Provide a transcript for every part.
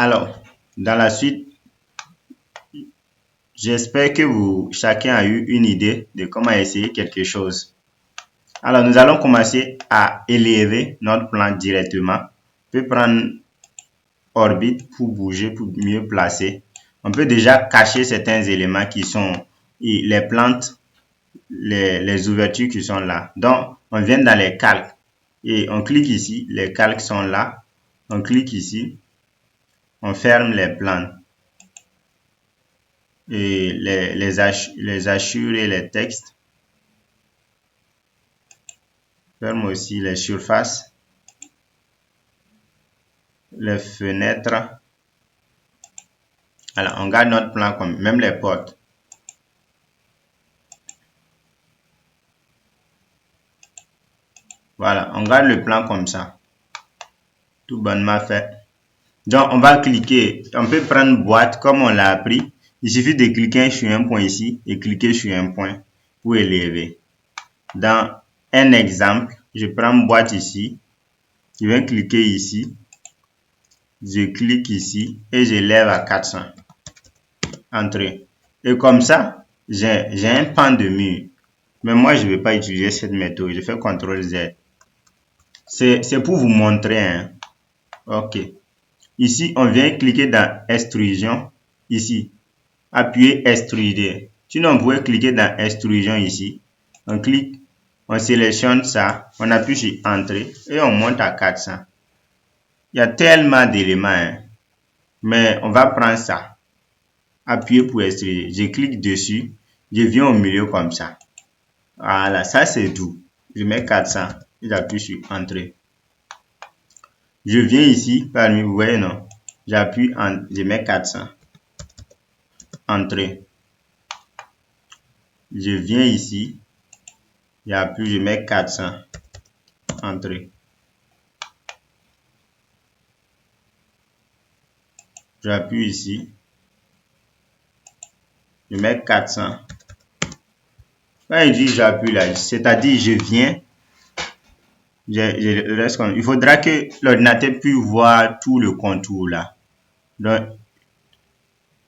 Alors, dans la suite, j'espère que chacun a eu une idée de comment essayer quelque chose. Alors, nous allons commencer à élever notre plan directement. On peut prendre orbite pour bouger, pour mieux placer. On peut déjà cacher certains éléments qui sont les plantes, les ouvertures qui sont là. Donc, on vient dans les calques et on clique ici. Les calques sont là. On clique ici. On ferme les plans. Et les hachures et les textes. Ferme aussi les surfaces. Les fenêtres. Alors, on garde notre plan comme même les portes. Voilà, on garde le plan comme ça. Tout bonnement fait. Donc, on va cliquer. On peut prendre boîte comme on l'a appris. Il suffit de cliquer sur un point ici et cliquer sur un point pour élever. Dans un exemple, je prends boîte ici. Je vais cliquer ici. Je clique ici et je lève à 400. Entrée. Et comme ça, j'ai un pan de mur. Mais moi, je ne vais pas utiliser cette méthode. Je fais CTRL Z. C'est pour vous montrer. Hein. OK. Ici, on vient cliquer dans Extrusion. Ici, appuyez Extruder. Sinon, on pourrait cliquer dans Extrusion ici. On clique, on sélectionne ça, on appuie sur Entrée et on monte à 400. Il y a tellement d'éléments, hein. Mais on va prendre ça. Appuyez pour extruder. Je clique dessus, je viens au milieu comme ça. Voilà, ça c'est tout. Je mets 400 et j'appuie sur Entrée. Je viens ici, parmi, vous voyez non? J'appuie, je mets 400. Entrée. Je viens ici, j'appuie, je mets 400. Entrée. J'appuie ici, je mets 400. Quand je dis j'appuie là, c'est-à-dire je viens, je reste comme, il faudra que l'ordinateur puisse voir tout le contour là. Donc,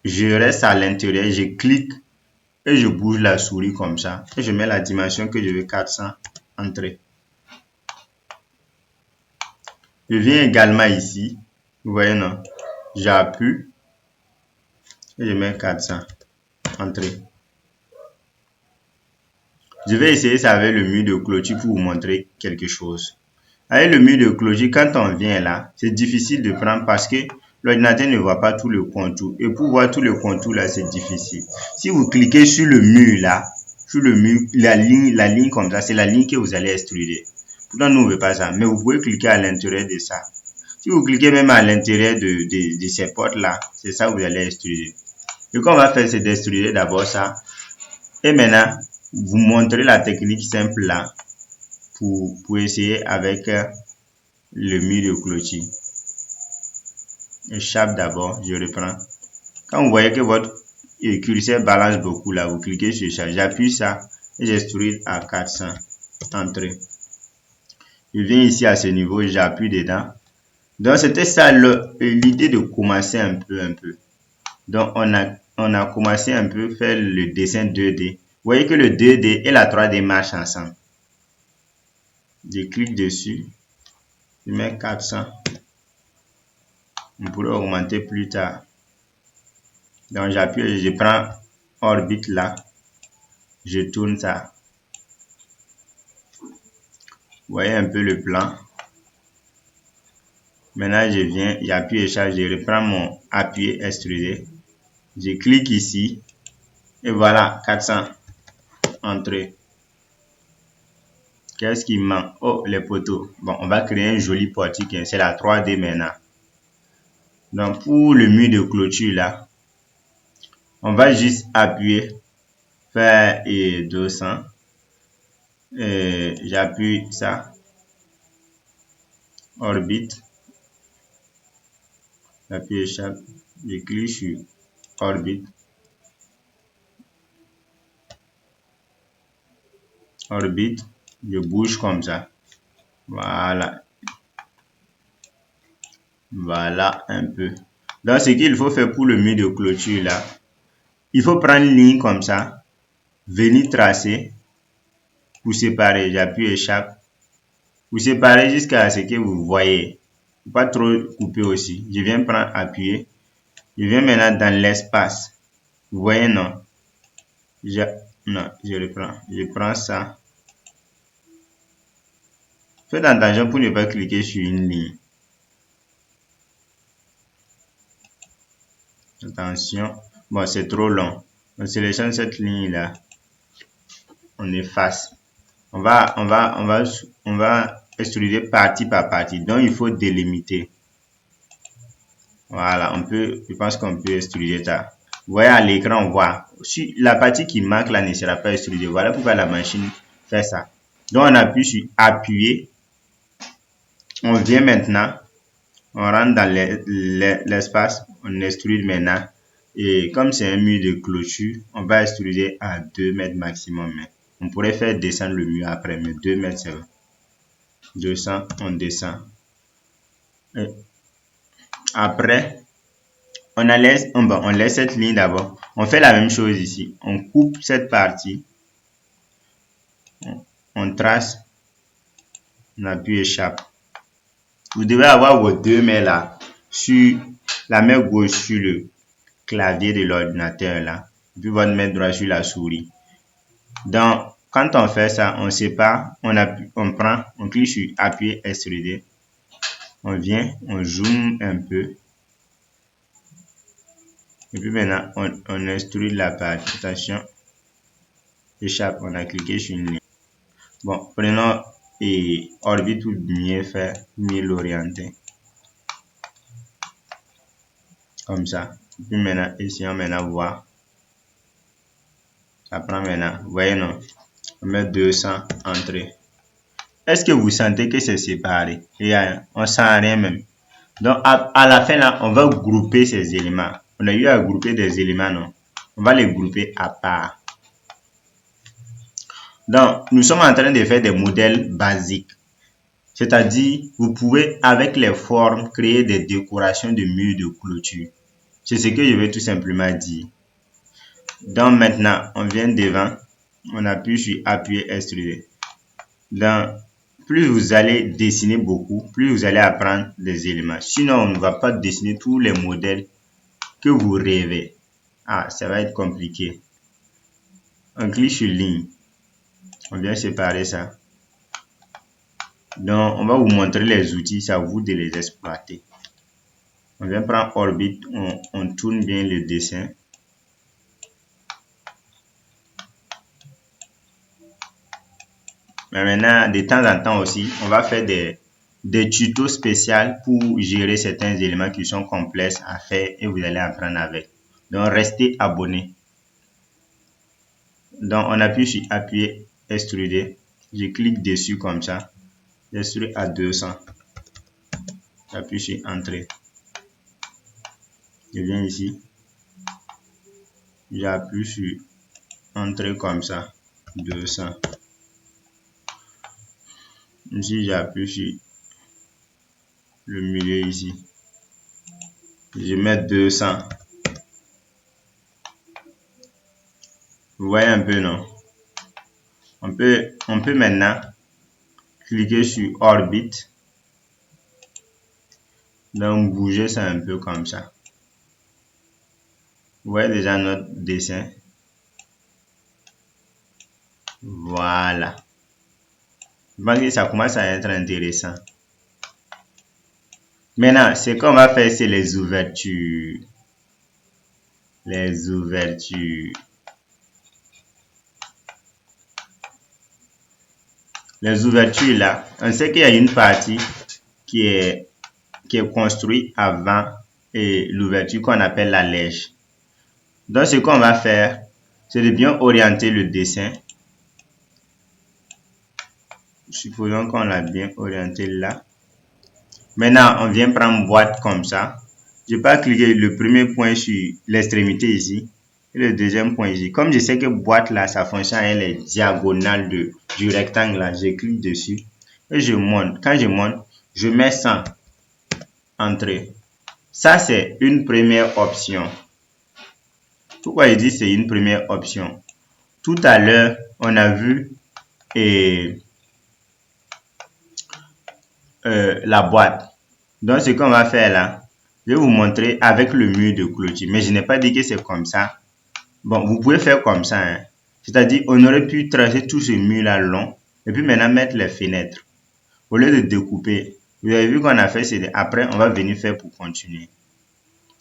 je reste à l'intérieur, je clique et je bouge la souris comme ça. Et je mets la dimension que je veux, 400, entrée. Je viens également ici, vous voyez non, j'appuie et je mets 400, entrée. Je vais essayer ça avec le mur de clôture pour vous montrer quelque chose. Avec le mur de clôture, quand on vient là, c'est difficile de prendre parce que l'ordinateur ne voit pas tout le contour. Et pour voir tout le contour là, c'est difficile. Si vous cliquez sur le mur là, sur le mur, la ligne comme ça, c'est la ligne que vous allez extruder. Pourtant, nous, on ne veut pas ça. Mais vous pouvez cliquer à l'intérieur de ça. Si vous cliquez même à l'intérieur de ces portes là, c'est ça que vous allez extruder. Ce qu'on va faire, c'est d'extruder d'abord ça. Et maintenant, vous montrer la technique simple là pour essayer avec le mur de clôture. Échappe d'abord, je reprends. Quand vous voyez que votre curseur balance beaucoup là, vous cliquez sur ça. J'appuie ça et j'extrude à 400. Entrée. Je viens ici à ce niveau, j'appuie dedans. Donc c'était ça l'idée de commencer un peu. Donc on a commencé un peu à faire le dessin 2D. Vous voyez que le 2D et la 3D marchent ensemble. Je clique dessus. Je mets 400. On pourrait augmenter plus tard. Donc j'appuie, je prends orbite là. Je tourne ça. Vous voyez un peu le plan. Maintenant je viens, j'appuie et charge, je reprends mon appui extrudé. Je clique ici. Et voilà, 400. Entrée. Qu'est-ce qui manque? Oh, les poteaux. Bon, on va créer un joli portique. C'est la 3D maintenant. Donc, pour le mur de clôture là, on va juste appuyer, faire 200. J'appuie ça. Orbite. J'appuie échappe. Je clique sur orbite. Orbite. Je bouge comme ça. Voilà. Voilà un peu. Donc, ce qu'il faut faire pour le mur de clôture là, il faut prendre une ligne comme ça, venir tracer pour séparer. J'appuie échappe pour séparer jusqu'à ce que vous voyez. Pas trop couper aussi. Je viens prendre appuyer. Je viens maintenant dans l'espace. Vous voyez, non? Non, je reprends. Je prends ça. Faites attention pour ne pas cliquer sur une ligne. Attention. Bon, c'est trop long. On sélectionne cette ligne-là. On efface. On va extruder partie par partie. Donc, il faut délimiter. Voilà, je pense qu'on peut extruder ça. Vous voyez à l'écran, on voit. Si la partie qui manque là ne sera pas extrudée. Voilà pourquoi la machine fait ça. Donc, on appuie sur appuyer. On vient maintenant. On rentre dans l'espace. On extrude maintenant. Et comme c'est un mur de clôture, on va extruder à 2 mètres maximum. On pourrait faire descendre le mur après, mais 2 mètres c'est bon. 200, on descend. Et après, on laisse cette ligne d'abord. On fait la même chose ici. On coupe cette partie. On trace. On appuie échappe. Vous devez avoir vos 2 mains là, sur la main gauche sur le clavier de l'ordinateur là, puis votre main droite sur la souris. Donc, quand on fait ça, on sépare, on clique sur appuyer, extruder. On vient, on zoome un peu. Et puis maintenant, on extrude la partie. Attention, échappe, on a cliqué sur une ligne. Bon, prenons orbite pour mieux faire, mieux l'orienter. Comme ça. Et puis maintenant, essayons maintenant voir. Ça prend maintenant, vous voyez non? On met 200 entrées. Est-ce que vous sentez que c'est séparé? On sent rien même. Donc, à la fin là, on va grouper ces éléments. On a eu à grouper des éléments, non? On va les grouper à part. Donc, nous sommes en train de faire des modèles basiques. C'est-à-dire, vous pouvez, avec les formes, créer des décorations de murs de clôture. C'est ce que je vais tout simplement dire. Donc, maintenant, on vient devant. On appuie sur appuyer, extruder. Donc, plus vous allez dessiner beaucoup, plus vous allez apprendre des éléments. Sinon, on ne va pas dessiner tous les modèles que vous rêvez. Ah, ça va être compliqué. On clique sur ligne. On vient séparer ça. Donc, on va vous montrer les outils, c'est à vous de les exploiter. On vient prendre orbite, on tourne bien le dessin. Mais maintenant, de temps en temps aussi, on va faire des tutos spéciaux pour gérer certains éléments qui sont complexes à faire et vous allez apprendre avec. Donc, restez abonnés. Donc, on appuie sur appuyer, extruder. Je clique dessus comme ça. J'extrude à 200. J'appuie sur entrée. Je viens ici. J'appuie sur entrée comme ça. 200. Ici, j'appuie sur le milieu ici. Je mets 200. Vous voyez un peu, non? On peut maintenant cliquer sur orbite. Donc, bouger ça un peu comme ça. Vous voyez déjà notre dessin. Voilà. Je pense que ça commence à être intéressant. Maintenant, ce qu'on va faire, c'est les ouvertures. Les ouvertures. Les ouvertures là, on sait qu'il y a une partie qui est construite avant l'ouverture qu'on appelle la lèche. Donc, ce qu'on va faire, c'est de bien orienter le dessin. Supposons qu'on l'a bien orienté là. Maintenant, on vient prendre boîte comme ça. Je peux cliquer le premier point sur l'extrémité ici et le deuxième point ici. Comme je sais que boîte là, ça fonctionne avec les diagonales du rectangle là, je clique dessus et je monte. Quand je monte, je mets 100 entrée. Ça, c'est une première option. Pourquoi je dis c'est une première option? Tout à l'heure, on a vu la boîte. Donc, ce qu'on va faire là, je vais vous montrer avec le mur de clôture. Mais je n'ai pas dit que c'est comme ça. Bon, vous pouvez faire comme ça. Hein. C'est-à-dire, on aurait pu tracer tout ce mur-là long et puis maintenant mettre les fenêtres. Au lieu de découper, vous avez vu qu'on a fait, c'est après, on va venir faire pour continuer.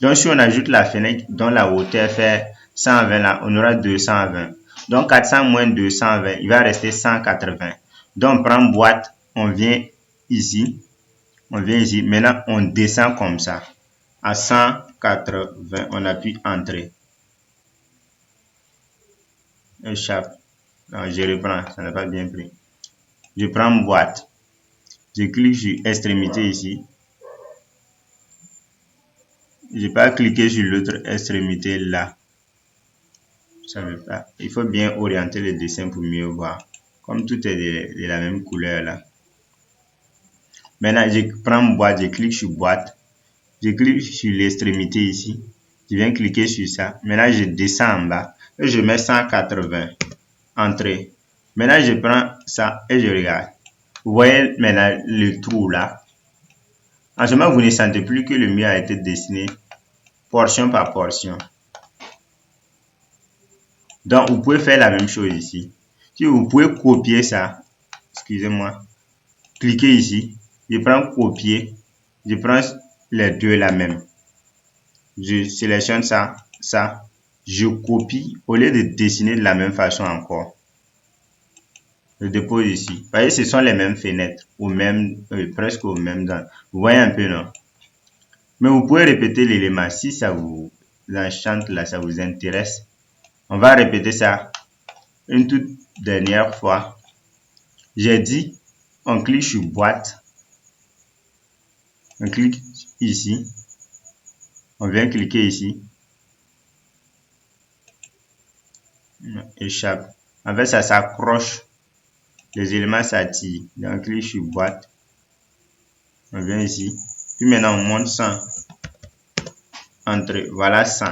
Donc, si on ajoute la fenêtre dont la hauteur fait 120 là, on aura 220. Donc, 400 moins 220, il va rester 180. Donc, on prend boîte, on vient ici. Maintenant, on descend comme ça. À 180, on appuie Entrée. Échappe. Non, je reprends, ça n'a pas bien pris. Je prends boîte. Je clique sur extrémité ici. Je n'ai pas cliqué sur l'autre extrémité là. Ça veut pas. Il faut bien orienter le dessin pour mieux voir. Comme tout est de la même couleur là. Maintenant, je prends boîte, je clique sur boîte. Je clique sur l'extrémité ici. Je viens cliquer sur ça. Maintenant, je descends en bas. Et je mets 180. Entrée. Maintenant, je prends ça et je regarde. Vous voyez maintenant le trou là. En ce moment, vous ne sentez plus que le mur a été dessiné portion par portion. Donc, vous pouvez faire la même chose ici. Si vous pouvez copier ça, excusez-moi, cliquez ici. Je prends copier. Je prends les deux la même. Je sélectionne ça, ça. Je copie au lieu de dessiner de la même façon encore. Je dépose ici. Vous voyez, ce sont les mêmes fenêtres, presque au même temps. Vous voyez un peu, non? Mais vous pouvez répéter l'élément. Si ça vous enchante, là, ça vous intéresse, on va répéter ça une toute dernière fois. J'ai dit, on clique sur boîte. On clique ici. On vient cliquer ici. Échappe. En fait, ça s'accroche. Les éléments s'attirent. Donc, on clique sur boîte. On vient ici. Puis maintenant, on monte 100. Entrée. Voilà 100.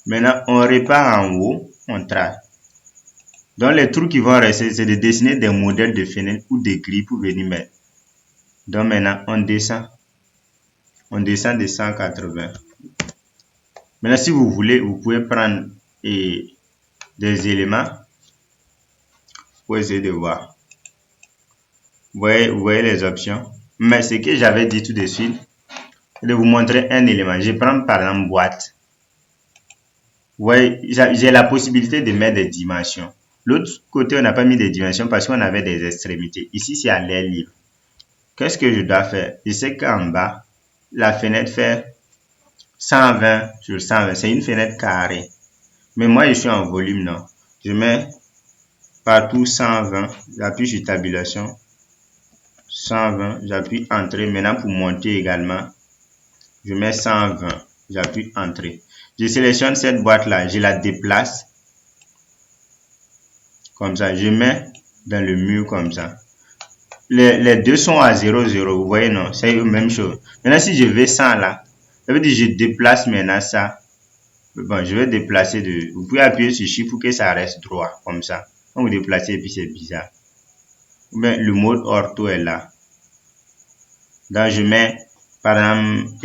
Maintenant, on répare en haut. On trace. Donc, les trous qui vont rester, c'est de dessiner des modèles de fenêtres ou de grilles pour venir mettre. Donc, maintenant, on descend. On descend de 180. Maintenant, si vous voulez, vous pouvez prendre des éléments pour essayer de voir. Vous voyez les options. Mais ce que j'avais dit tout de suite, c'est de vous montrer un élément. Je prends par exemple boîte. Vous voyez, j'ai la possibilité de mettre des dimensions. L'autre côté, on n'a pas mis des dimensions parce qu'on avait des extrémités. Ici, c'est à l'air libre. Qu'est-ce que je dois faire? Je sais qu'en bas, la fenêtre fait 120 sur 120. C'est une fenêtre carrée. Mais moi, je suis en volume, non. Je mets partout 120. J'appuie sur tabulation. 120. J'appuie Entrée. Maintenant, pour monter également, je mets 120. J'appuie Entrée. Je sélectionne cette boîte-là. Je la déplace. Comme ça. Je mets dans le mur comme ça. Les deux sont à 0, 0. Vous voyez, non? C'est la même chose. Maintenant, si je vais 100 là, ça veut dire que je déplace maintenant ça. Bon, je vais déplacer de... Vous pouvez appuyer sur Shift pour que ça reste droit, comme ça. Quand vous déplacez, et puis c'est bizarre. Mais le mode ortho est là. Donc, je mets, par exemple,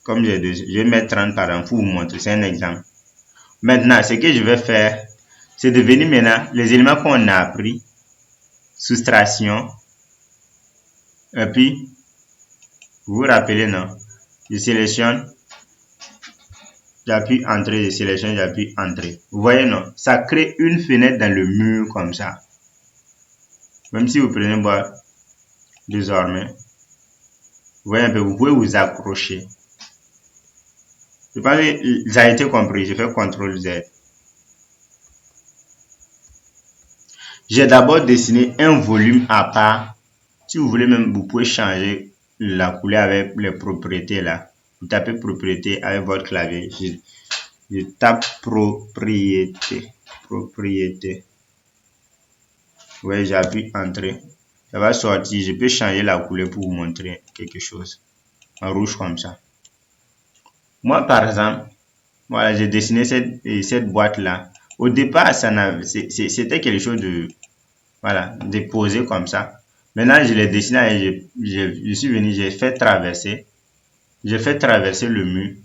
comme j'ai deux, je vais mettre 30 par exemple pour vous montrer. C'est un exemple. Maintenant, ce que je vais faire, c'est de venir maintenant, les éléments qu'on a appris, soustraction, et puis, vous vous rappelez, non? Je sélectionne, j'appuie Entrée, je sélectionne, j'appuie Entrée. Vous voyez, non? Ça crée une fenêtre dans le mur comme ça. Même si vous prenez boîte, désormais, vous voyez un peu, vous pouvez vous accrocher. Je pense que ça a été compris. Je fais CTRL Z. J'ai d'abord dessiné un volume à part. Si vous voulez même, vous pouvez changer la couleur avec les propriétés là. Vous tapez propriété avec votre clavier. Je tape propriété. Propriété. Oui, j'appuie Entrée. Ça va sortir. Je peux changer la couleur pour vous montrer quelque chose. en rouge comme ça. Moi, par exemple, voilà, j'ai dessiné cette boîte-là. Au départ, c'était quelque chose de, voilà, déposé comme ça. Maintenant, je l'ai dessiné et je suis venu, j'ai fait traverser le mur.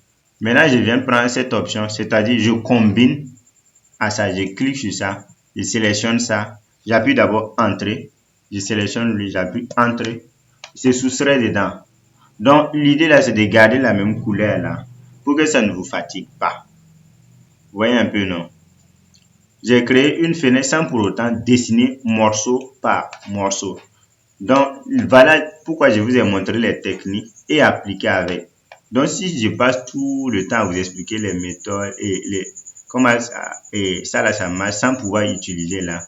Maintenant, je viens prendre cette option, c'est-à-dire je combine à ça, je clique sur ça, je sélectionne ça, j'appuie d'abord entrée, je sélectionne lui, j'appuie entrée, c'est soustrait dedans. Donc, l'idée là, c'est de garder la même couleur là, pour que ça ne vous fatigue pas. Vous voyez un peu, non? J'ai créé une fenêtre sans pour autant dessiner morceau par morceau. Donc, voilà pourquoi je vous ai montré les techniques et appliquer avec. Donc, si je passe tout le temps à vous expliquer les méthodes et comment ça là, ça marche sans pouvoir utiliser là,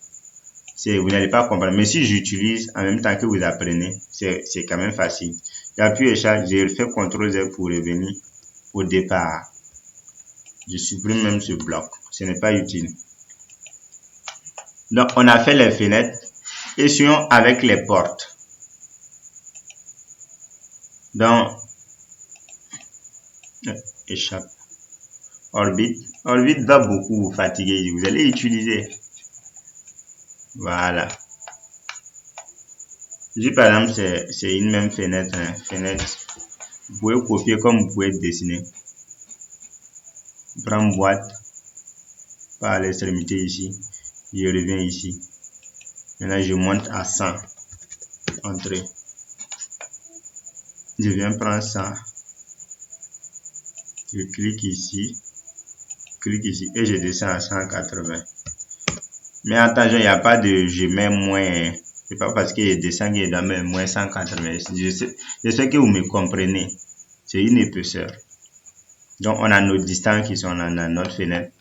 vous n'allez pas comprendre. Mais si j'utilise en même temps que vous apprenez, c'est quand même facile. J'appuie Échappe, je fais CTRL Z pour revenir au départ. Je supprime même ce bloc. Ce n'est pas utile. Donc, on a fait les fenêtres. Essayons avec les portes. Donc, Échappe. Orbite. Orbite va beaucoup vous fatiguer. Vous allez utiliser. Voilà. Ici, par exemple, c'est une même fenêtre. Hein. Fenêtre. Vous pouvez copier comme vous pouvez dessiner. Prends boîte par l'extrémité ici. Je reviens ici. Maintenant, je monte à 100. Entrée. Je viens prendre ça. Je clique ici et je descends à 180. Mais attention, il n'y a pas de je mets moins. C'est pas parce que je descends que je dois mettre moins 180. Je sais que vous me comprenez. C'est une épaisseur. Donc, on a nos distances qui sont dans notre fenêtre.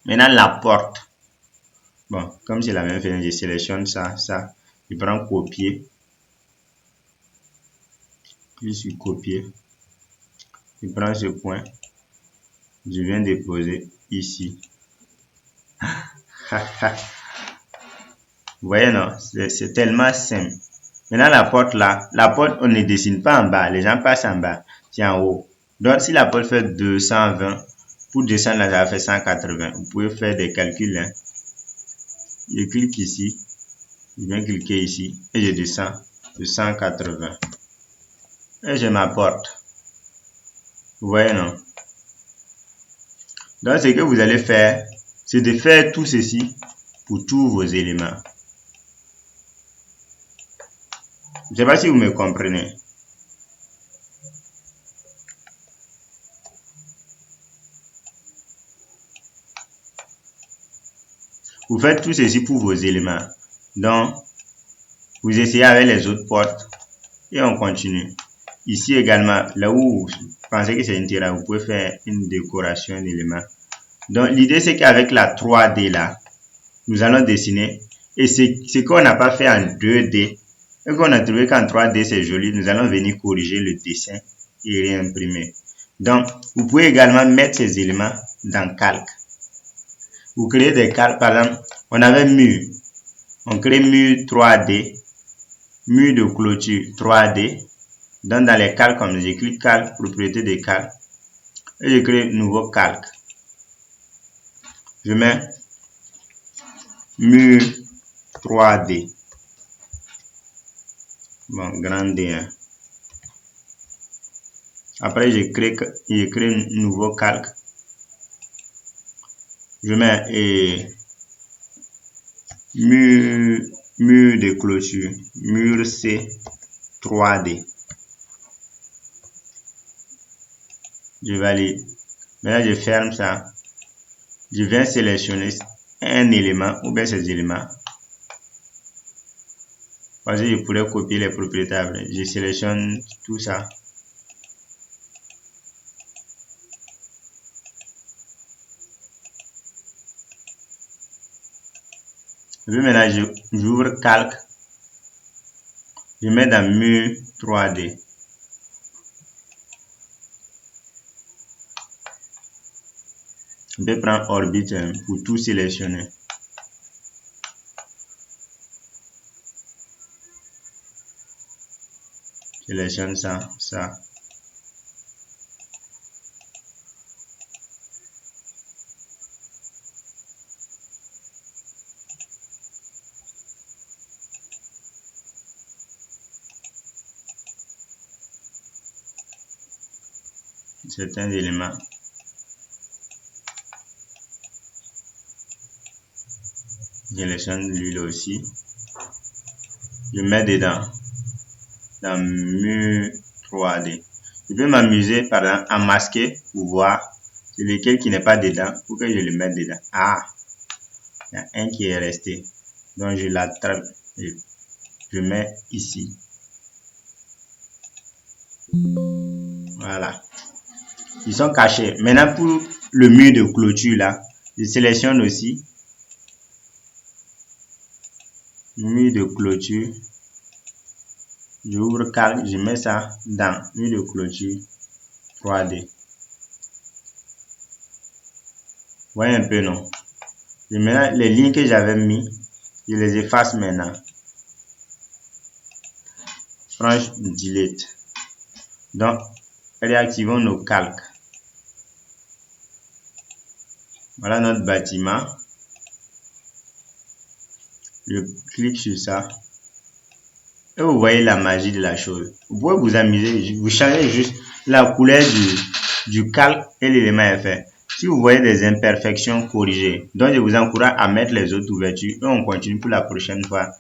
Maintenant, la porte. Bon, comme c'est la même fenêtre, je sélectionne ça. Je prends copier. Puis sur copier. Je prends ce point. Je viens déposer ici. Vous voyez, non? C'est tellement simple. Maintenant, la porte là, on ne dessine pas en bas. Les gens passent en bas. C'est en haut. Donc, si la porte fait 220, pour descendre là, ça va faire 180. Vous pouvez faire des calculs. Hein. Je clique ici. Je viens cliquer ici. Et je descends de 180. Et j'ai ma porte. Vous voyez, non? Donc, ce que vous allez faire, c'est de faire tout ceci pour tous vos éléments. Je ne sais pas si vous me comprenez. Vous faites tout ceci pour vos éléments. Donc, vous essayez avec les autres portes et on continue. Ici également, là où vous pensez que c'est une terrasse, vous pouvez faire une décoration d'éléments. Donc, l'idée, c'est qu'avec la 3D là, nous allons dessiner. Et ce qu'on n'a pas fait en 2D, et qu'on a trouvé qu'en 3D c'est joli, nous allons venir corriger le dessin et réimprimer. Donc, vous pouvez également mettre ces éléments dans Calque. Vous créez des calques, par exemple, on avait mur. On crée mur 3D, mur de clôture 3D. Donc, dans les calques, comme je clique calque, propriété des calques, et je crée nouveau calque. Je mets mur 3D. Bon, grand D. Hein. Après, je crée un nouveau calque. Je mets mur de clôture, mur C 3D. Je valide. Maintenant, je ferme ça. Je viens sélectionner un élément ou bien ces éléments. Parce que je pourrais copier les propriétés après. Je sélectionne tout ça. Et puis maintenant, j'ouvre calque. Je mets dans mur 3D. Je vais prendre orbite pour tout sélectionner. Sélectionne ça, ça. certains éléments. Je sélectionne l'huile aussi. Je mets dedans, dans mur 3D. Je peux m'amuser par exemple à masquer pour voir c'est lequel qui n'est pas dedans pour que je le mette dedans. Ah, il y a un qui est resté. Donc je l'attrape et je mets ici. Voilà. Ils sont cachés. Maintenant pour le mur de clôture là, je sélectionne aussi mur de clôture. J'ouvre calque, je mets ça dans mur de clôture 3D. Vous voyez un peu, non? Et maintenant, les lignes que j'avais mis, je les efface maintenant. Franche delete. Donc, réactivons nos calques. Voilà notre bâtiment. Je clique sur ça. Et vous voyez la magie de la chose. Vous pouvez vous amuser. Vous changez juste la couleur du calque et l'élément est fait. Si vous voyez des imperfections, corrigées. Donc, je vous encourage à mettre les autres ouvertures. Et on continue pour la prochaine fois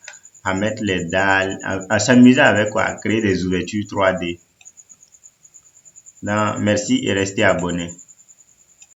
à mettre les dalles, à s'amuser avec quoi? À créer des ouvertures 3D. Donc, merci et restez abonnés.